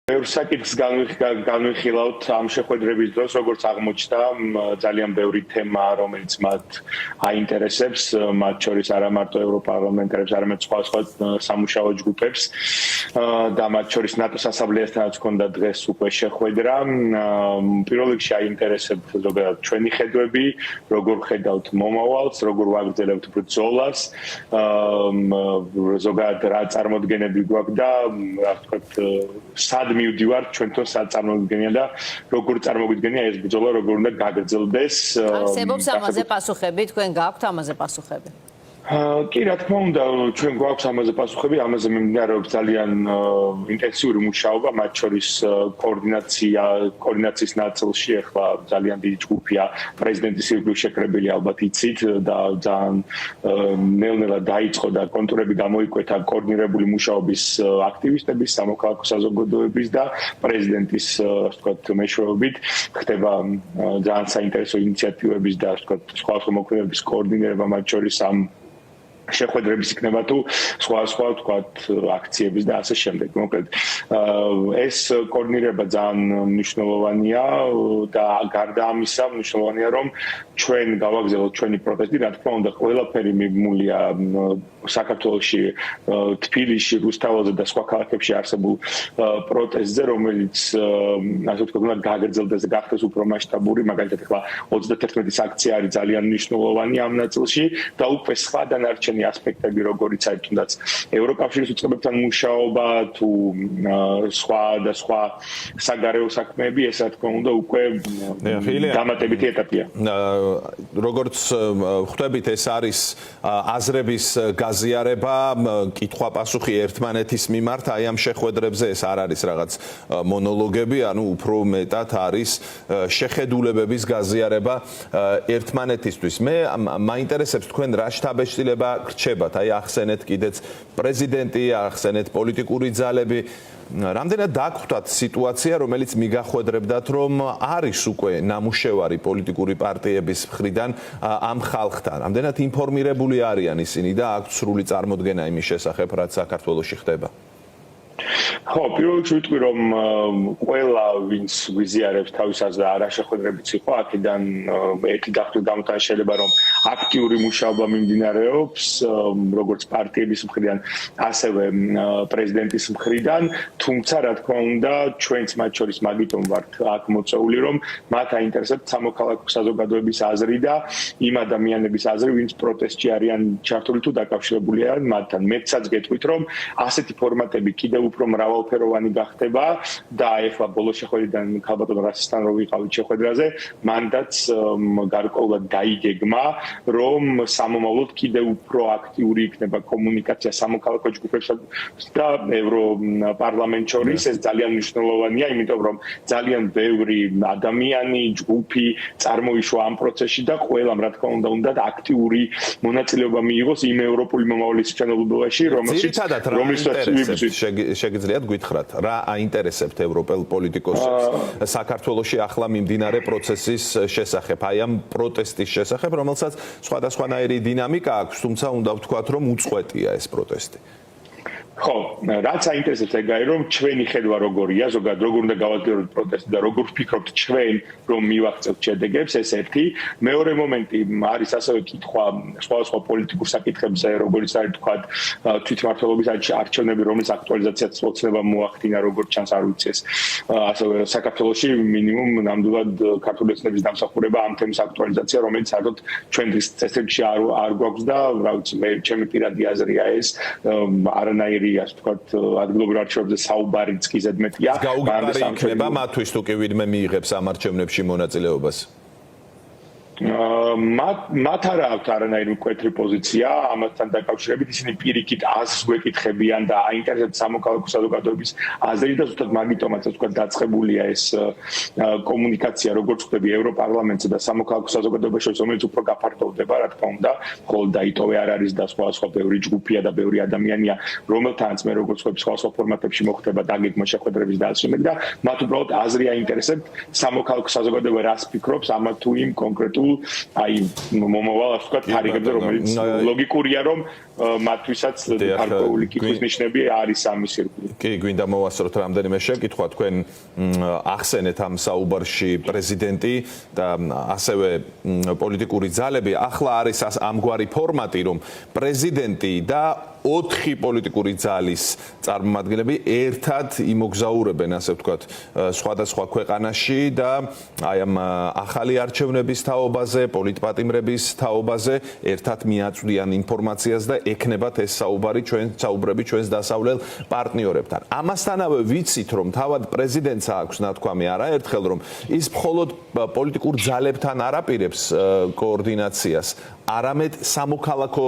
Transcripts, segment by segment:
საკითხს განვიხილავთ ამ შეხვედრების დროს, როგორც აღმოჩნდა, ძალიან ბევრი თემა, რომელიც მათ აინტერესებს, მათ შორის არა მარტო ევროპარლამენტარებს, არამედ სხვა სამუშაო ჯგუფებს და მათ შორის ნატოს ასამბლეასთანაც ჰქონდა დღეს უკვე შეხვედრა. პირველ რიგში აინტერესებთ ზოგადად ჩვენი ხედვები, როგორ ხედავთ მომავალს, როგორ ვაგრძელებთ ბრძოლას, ზოგადად რა წარმოდგენები გვაქვს და რა ვთქვათ, სად მივდივართ ჩვენთან სად წარმოგვიდგენია და როგორ წარმოგვიდგენია ეს ბრძოლა, როგორ უნდა გაგრძელდეს. არსებობს ამაზე პასუხები, თქვენ გაქვთ ამაზე პასუხები? კი, რა თქმა უნდა, ჩვენ გვაქვს ამაზე პასუხები, ამაზე მიმდინარეობს ძალიან ინტენსიური მუშაობა, მათ შორის კოორდინაციის ნაწილში ახლა ძალიან დიდი ჯგუფია პრეზიდენტის ირგვლივ შეკრებილი, ალბათ იცით და ძალიან ნელ-ნელა დაიწყო და კონტურები გამოიკვეთა კოორდინირებული მუშაობის აქტივისტების, სამოქალაქო საზოგადოების და პრეზიდენტის, ასე ვთქვათ, მეშვეობით ხდება ძალიან საინტერესო ინიციატივების და ასე ვთქვათ, სხვა მოქმედებების კოორდინირება, მათ შორის ამ შეხვედრების იქნება თუ სხვა ვთქვათ აქციების და ასე შემდეგ. მოკლედ ეს კოორდინირება ძალიან მნიშვნელოვანია და გარდა ამისა მნიშვნელოვანია რომ ჩვენ გავაგზავნოთ ჩვენი პროტესტი, რა თქმა უნდა, ყველაფერი მიბმულია საქართველოში, თბილისში, რუსთაველზე და სხვა ქალაქებში არსებულ პროტესტზე, რომელიც ასე ვთქვათ, უნდა გაგრძელდეს და გახდეს უფრო მასშტაბური, მაგალითად ახლა 31-ის აქცია არის ძალიან მნიშვნელოვანი ამ ნაწილში და უკვე სხვა დანარჩენი ასპექტები, როგორიც არის თუნდაც ევროკავშირის უწყებებთან მუშაობა, თუ სხვა საგარეო საქმეები, ეს რა თქმა უნდა უკვე დამატებითი ეტაპია. როგორც ხვდებით, ეს არის აზრების გაზიარება, კითხვა-პასუხი ერთმანეთის მიმართ, აი ამ შეხვედრებზე ეს არ არის რაღაც მონოლოგები, ანუ უფრო მეტად არის შეხედულებების გაზიარება ერთმანეთისთვის. მე მაინტერესებს თქვენ რა შთაბეჭდილება რჩებათ, აი ახსენეთ კიდეც პრეზიდენტი, ახსენეთ პოლიტიკური ძალები. რამდენად დაგვხვდათ სიტუაცია, რომელიც მიგახვედრებდათ, რომ არის უკვე ნამუშევარი პოლიტიკური პარტიების მხრიდან ამ ხალხთან. რამდენად ინფორმირებული არიან ისინი და აქვთ სრული წარმოდგენა იმის შესახებ, რაც საქართველოში ხდება? ხო, პირველ რიგში ვიტყვი, რომ ყველა ვინც ვიზიარებს თავის აზრს და არა შეხვედრებიც იყო, აქედან ერთი დახვდით გამოტანა შეიძლება, რომ აქტიური მუშაობა მიმდინარეობს, როგორც პარტიების მხრიდან, ასევე პრეზიდენტის მხრიდან, თუმცა რა თქმა უნდა, ჩვენც მათ შორის მაგიტომ ვართ აქ მოწვეული, რომ მათ აინტერესებთ სამოქალაქო საზოგადოების აზრი და იმ ადამიანების აზრი, ვინც პროტესტში არიან ჩართული თუ დაკავშირებული არიან მათთან. მეცაც გეტყვით, რომ ასეთი ფორმატები კიდევ უფრო მრავალფეროვანი გახდება და ეხლა ბოლო შეხვედრიდან ქალბატონ რასისთან რო ვიყავით შეხვედრაზე, მანდაც გარკვეულად დაიგეგმა, რომ სამომავლოდ კიდევ უფრო აქტიური იქნება კომუნიკაცია სამოქალაქო ჯგუფებსა და ევროპარლამენტ შორის. ეს ძალიან მნიშვნელოვანია, იმიტომ რომ ძალიან ბევრი ადამიანი, ჯგუფი წარმოიშვა ამ პროცესში და ყველამ რა თქმა უნდა აქტიური მონაწილეობა მიიღოს იმ ევროპული მომავლის მშენებლობაში, რომელსაც შეგიძლიათ გითხრათ, რა აინტერესებთ ევროპელ პოლიტიკოსებს საქართველოში ახლა მიმდინარე პროცესის შესახებ, აი ამ პროტესტის შესახებ, რომელსაც სხვადასხვანაირი დინამიკა აქვს, თუმცა უნდა ვთქვათ, რომ უწყვეტია ეს პროტესტი. ხო, რაც აინტერესებს ეგაა, რომ ჩვენი ხედვა როგორია, ზოგადად როგორ უნდა გავაგრძელოთ პროტესტი და როგორ ვფიქრობთ ჩვენ, რომ მივაღწევთ შედეგებს, ეს ერთი. მეორე მომენტი არის ასევე კითხვა სხვა პოლიტიკურ საკითხებზე, როგორც არის თქვათ თვითმმართველობის არჩევნები, რომლის აქტუალიზაციაც ოცნება მოახდინა, როგორც ჩანს არ ვიცი ეს. ასევე საქართველოში მინიმუმ ნამდვილად ქართული ეთნების დამსახურება ამ თემის აქტუალიზაცია, რომელიც საერთოდ ჩვენთვის წესრიგში არ გვაქვს და რა ვიცი, მე ჩემი პირადი აზრია ეს, არანაირი ასე ვთქვათ, ადგილობრივ არჩევნებზე საუბარიც კი ზედმეტია. გაუგებარი იქნება მათთვის თუ კი ვინმე მიიღებს ამ არჩევნებში მონაწილეობას? მათ არ აქვს არანაირი მკვეთრი პოზიცია ამასთან დაკავშირებით, ისინი პირიქით აზრს გვეკითხებიან და აინტერესებთ სამოქალაქო საზოგადოების აზრი და ზუსტად მაგიტომაც ასე ვთქვათ დაწყებულია ეს კომუნიკაცია, როგორც ხდება ევროპარლამენტსა და სამოქალაქო საზოგადოების შორის, რომელიც უფრო გაფართოვდება, რა თქმა უნდა, მხოლოდ დაიტოვე არ არის და სხვა ბევრი ჯგუფია და ბევრი ადამიანია, რომელთანაც მე როგორც ვთქვი, სხვა ფორმატებში მოხდება დაგეგმა შეხვედრების და ასე შემდეგ და მათ უბრალოდ აზრი აინტერესებთ, სამოქალაქო საზოგადოება რას ფიქრობს ამა თუ იმ კონკრეტულ კონკრეტულ აი მომავალ ასე ვთქვათ თარიღებზე, რომელიც ლოგიკურია, რომ მათთვისაც გარკვეული კითხვის ნიშნები არის ამის ირგვლივ. კი, გვინდა მოვასწროთ რამდენიმე შეკითხვა, თქვენ ახსენეთ ამ საუბარში პრეზიდენტი და ასევე პოლიტიკური ძალები. ახლა არის ამგვარი ფორმატი, რომ პრეზიდენტი და 4 პოლიტიკური ძალის წარმომადგენლები ერთად იმოგზაურებენ, ასე ვთქვათ, სხვადასხვა ქვეყანაში და აი ამ ახალი არჩევნების თაობაზე, პოლიტპატიმრების თაობაზე ერთად მიაწვდიან ინფორმაციას და ექნებათ ეს საუბრები ჩვენს დასავლელ პარტნიორებთან. ამასთანავე ვიცით, რომ თავად პრეზიდენტს აქვს ნათქვამი არაერთხელ, რომ ის მხოლოდ პოლიტიკურ ძალებთან არ აპირებს კოორდინაციას, არამედ სამოქალაქო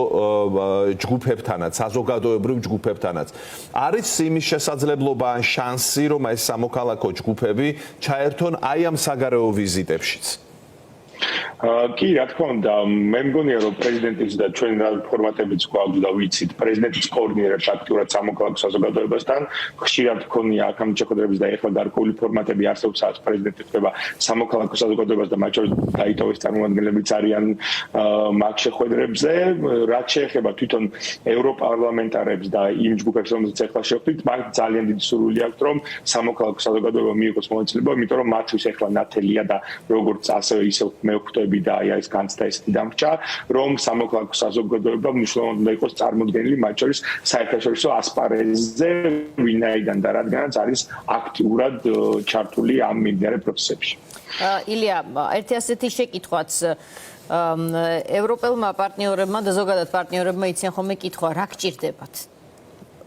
ჯგუფებთანაც, საზოგადოებრივ ჯგუფებთანაც. არის იმის შესაძლებლობა ან შანსი, რომ ეს სამოქალაქო ჯგუფები ჩაერთონ აი ამ საგარეო ვიზიტებშიც? კი, რა თქმა უნდა, მე მგონია, რომ პრეზიდენტის და ჩვენ რა ფორმატებიც გვაქვს და ვიცით, პრეზიდენტის კოორდინირებს აქტიურად სამოქალაქო საზოგადოებასთან, ხშირად გქონია აქ ამ შეხვედრების და ეხლა გარკვეული ფორმატები არსებობს, სადაც პრეზიდენტი ხდება სამოქალაქო საზოგადოებას და მათ შორის დაიტოვის წარმომადგენლებიც არიან მაგ შეხვედრებზე. რაც შეეხება თვითონ ევროპარლამენტარებს და იმ ჯგუფებს, რომელზეც ეხლა შევხვდით, მათ ძალიან დიდი სურვილი აქვთ, რომ სამოქალაქო საზოგადოება მიიღოს მონაწილეობა, იმიტომ რომ მათთვის ეხლა ნათელია და როგორც ასევე ისევ მე ვხვდები და აი ეს განცდა ესეთი დამრჩა, რომ სამოქალაქო საზოგადოება მნიშვნელოვნად უნდა იყოს წარმოდგენილი მათ შორის საერთაშორისო ასპარეზზე, ვინაიდან და რადგანაც არის აქტიურად ჩართული ამ მიმდინარე პროცესებში. ილია, ერთი ასეთი შეკითხვაც ევროპელმა პარტნიორებმა და ზოგადად პარტნიორებმა იციან ხოლმე კითხვა, რა გჭირდებათ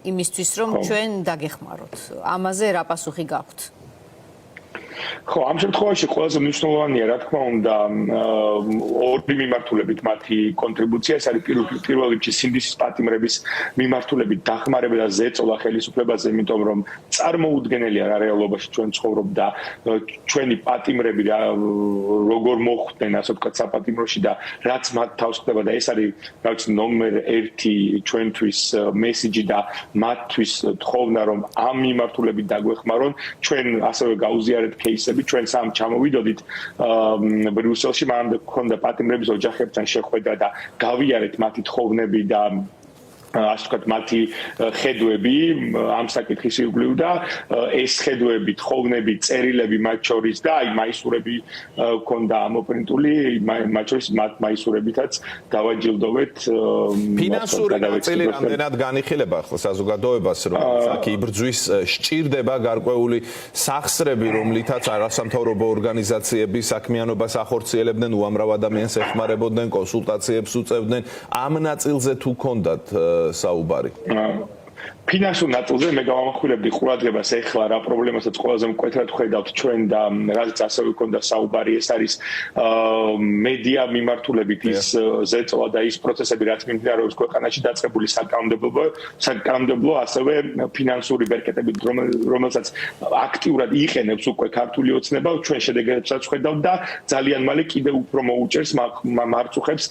იმისთვის, რომ ჩვენ დაგეხმაროთ? ამაზე რა პასუხი გაქვთ? ხო, ამ შემთხვევაში ყველაზე მნიშვნელოვანია, რა თქმა უნდა, ორი მიმართულებით მათი კონტრიბუცია, ეს არის პირველ რიგში სინდისის პატიმრების მიმართულებით დახმარება და ზეწოლა ხელისუფლებაზე, იმიტომ რომ წარმოუდგენელია რა რეალობაში ჩვენ ცხოვრობ და ჩვენი პატიმრები როგორ მოხვდნენ, ასე ვთქვათ, საპატიმროში და რაც მათ თავს ხდება და ეს არის, რა ვიცი, ნომერ 1 ჩვენთვის მესიჯი და მათთვის თხოვნა, რომ ამ მიმართულებით დაგვეხმარონ, ჩვენ ასევე გაუზიარეთ кейსები, ჩვენ სამ ჩამოვიდოდით ბრიუსელში, მანამდე გქონდა პატიმრების ოჯახებთან შეხვედრა და გავიარეთ მათი თხოვნები და ასე ვთქვათ, მათი ხედვები ამ საკითხის ირგვლივ და ეს ხედვები, თხოვნები, წერილები მათ შორის და აი მაისურები ქონდა ამოპრინტული, მათ შორის მათ მაისურებითაც დავაჯილდოვეთ. ფინანსური ნაწილი რამდენად განიხილება ახლა საზოგადოებას, რომ აქ იბრძვის, სჭირდება გარკვეული სახსრები, რომლითაც არასამთავრობო ორგანიზაციები საქმიანობას ახორციელებდნენ, უამრავ ადამიანს ეხმარებოდნენ, კონსულტაციებს უწევდნენ. ამ ნაწილზე თუ ქონდათ საუბარი? ფინანსურ ნაწილზე მე გავამახვილებდი ყურადღებას ეხლა რა პრობლემასაც ყველაზე მკვეთრად ხედავთ ჩვენ და რაც ასევე ქონდა საუბარი, ეს არის მედია მიმართულებით ის ზეწოლა და ის პროცესები, რაც მიმდინარეობს ქვეყანაში დაწყებული საკანონმდებლო, ასევე ფინანსური ბერკეტებით, რომელსაც აქტიურად იყენებს უკვე ქართული ოცნება, ჩვენ შედეგებსაც ხედავთ და ძალიან მალე კიდევ უფრო მოუჭერს მარწუხებს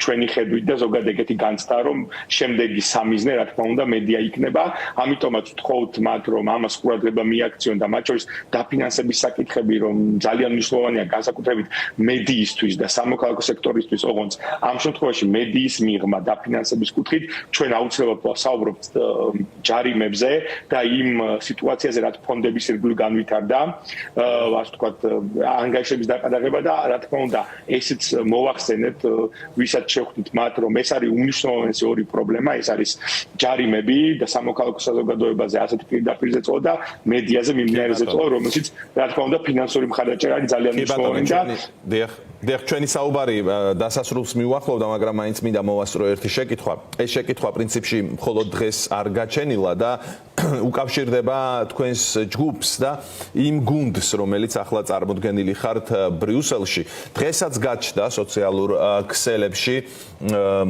ჩვენი ხედვით და ზოგადად ეგეთი განცდა, რომ შემდეგი სამიზნე რა თქმა უნდა მედია იქნება, ამიტომაც ვთხოვთ მათ, რომ ამას ყურადღება მიაქციონ და მათ შორის დაფინანსების საკითხები, რომ ძალიან მნიშვნელოვანია განსაკუთრებით მედიისთვის და სამოქალაქო სექტორისთვის, ოღონდ ამ შემთხვევაში მედიის მიღმა დაფინანსების კუთხით ჩვენ აუცილებლად ვსაუბრობთ ჯარიმებზე და იმ სიტუაციაზე, რაც ფონდების ირგვლივ განვითარდა, ასე ვთქვათ, ანგარიშების დაკადაღება და რა თქმა უნდა ესეც მოვახსენეთ, ვისაც შევხვდით მათ, რომ ეს არის უმნიშვნელოვანესი ორი პრობლემა, ეს არის ჯარიმები და სამოქალაქო საზოგადოებაზე ასეთი პირდაპირ ზეწოლა და მედიაზე მიმდინარე ზეწოლა, რომელშიც რა თქმა უნდა ფინანსური მხარდაჭერა არის ძალიან მნიშვნელოვანი და დიახ, ჩვენი საუბარი დასასრულს მიუახლოვდა, მაგრამ მაინც მინდა მოვასწრო ერთი შეკითხვა. ეს შეკითხვა პრინციპში მხოლოდ დღეს არ გაჩენილა და უკავშირდება თქვენს ჯგუფს და იმ გუნდს, რომელიც ახლა წარმოდგენილი ხართ ბრიუსელში. დღესაც გაჩნდა სოციალურ ქსელებში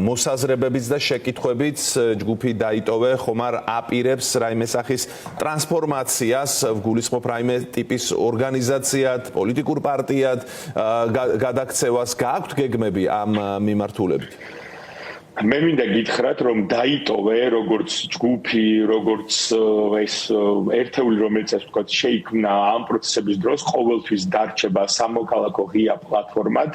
მოსაზრებებიც და შეკითხვებიც, ჯგუფი დაიტოვე, ხომ არ აპირებს რაიმე სახის ტრანსფორმაციას, ვგულისხმობ რაიმე ტიპის ორგანიზაციად, პოლიტიკურ პარტიად გადაქცევას, გააქვთ გეგმები ამ მიმართულებით? მე მინდა გითხრათ, რომ დაიტოვე როგორც ჯგუფი, როგორც ეს ერთეული, რომელიც ასე ვთქვათ, შეიქმნა ამ პროცესების დროს, ყოველთვის დარჩება სამოქალაქო ღია პლატფორმად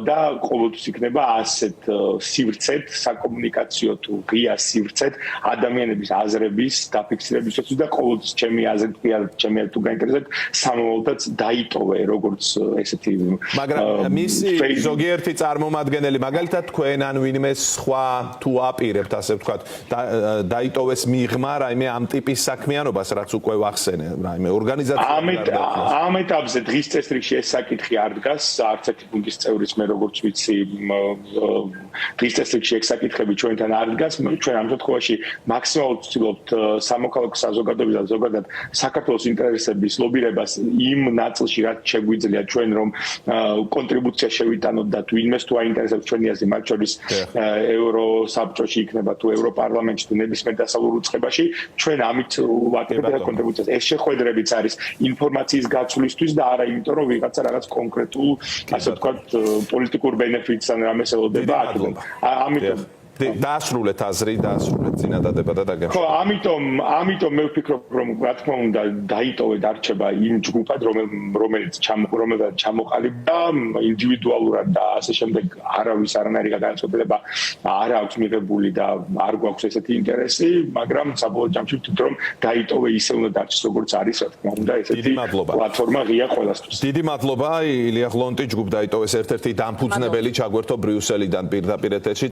და ყოველთვის იქნება ასეთ სივრცეთ, საკომუნიკაციო თუ ღია სივრცეთ ადამიანების აზრების დაფიქსირებისათვის და ყოველთვის ჩემი აზრით, ჩემი თუ გაინტერესებთ, სამომავლოდაც დაიტოვე როგორც ესეთი მაგრამ მისი ზოგიერთი წარმომადგენელი, მაგალითად თქვენ ან ვინმე სხვა თუ აპირებთ, ასე ვთქვათ, დაიტოვეს მიღმა რაიმე ამ ტიპის საქმიანობას, რაც უკვე ვახსენე, რაიმე ორგანიზაცია. ამ ეტაპზე დღის წესრიგში ეს საკითხი არ დგას, არც ერთი გუნდის წევრის მე როგორც ვიცი, დღის წესრიგში ეს საკითხები ჩვენთან არ დგას. ჩვენ ამ შემთხვევაში მაქსიმალურად ვცდილობთ სამოქალაქო საზოგადოებისა და ზოგადად საქართველოს ინტერესების ლობირებას იმ ნაწილში, რაც შეგვიძლია ჩვენ რომ კონტრიბუცია შევიტანოთ და თუ ვინმეს თუ აინტერესებს ჩვენი აზრი, მათ შორის ევროსაბჭოში იქნება თუ ევროპარლამენტში თუ ნებისმიერ დასავლურ უწყებაში, ჩვენ ამით ვაკეთებთ კონტრიბუციას. ეს შეხვედრებიც არის ინფორმაციის გაცვლისთვის და არა იმიტომ, რომ ვიღაცა რაღაც კონკრეტულ, ასე ვთქვათ, პოლიტიკურ ბენეფიტს ან რამეს ელოდება აქედან. ამიტომ დაასრულეთ აზრი, დაასრულეთ წინადადება და დაგემშვიდობთ. ხო, ამიტომ მე ვფიქრობ, რომ რა თქმა უნდა დაიტოვე დარჩება იმ ჯგუფად, რომელიც ჩამოყალიბდა ინდივიდუალურად და ასე შემდეგ არავის არანაირი გადაწყვეტილება არ აქვს მიღებული და არ გვაქვს ესეთი ინტერესი, მაგრამ საბოლოო ჯამში ვთქვით, რომ დაიტოვე ისე უნდა დარჩეს, როგორც არის, რა თქმა უნდა, ესეთი პლატფორმა ღია ყველასთვის. დიდი მადლობა, ილია ღლონტი, ჯგუფ დაიტოვეს ერთ-ერთი დამფუძნებელი ჩაგვერთო ბრიუსელიდან პირდაპირ ეთერში.